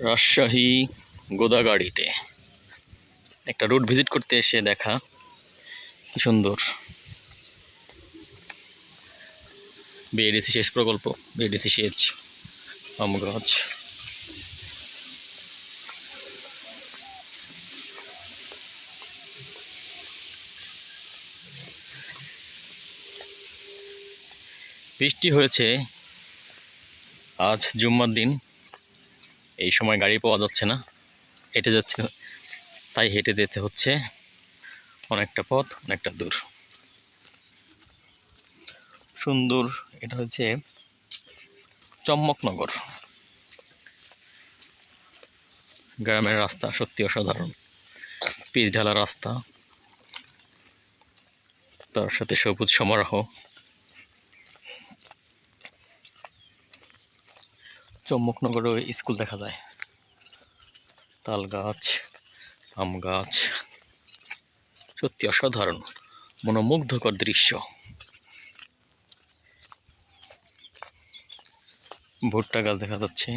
রাজশাহী গোদাগাড়িতে একটা root visit করতে এসে দেখা কি সুন্দর বিএডিসি সেচ প্রকল্প, বিএডিসি সেচ আম গাছ। বৃষ্টি হয়েছে, আজ জুম্মার দিন, এই সময় গাড়ি পাওয়া যাচ্ছে না, হেঁটে যাচ্ছে, তাই হেঁটে যেতে হচ্ছে অনেকটা পথ, অনেকটা দূর। সুন্দর, এটা হচ্ছে চম্মকনগর। গ্রামের রাস্তা সত্যি অসাধারণ, পিচ ঢালা রাস্তা, তার সাথে সবুজ সমারোহ। চম্মকনগরে স্কুল দেখা যায়, তাল গাছ, আম গাছ, সত্যি অসাধারণ মনোমুগ্ধকর দৃশ্য। ভুট্টা গাছ দেখা যাচ্ছে।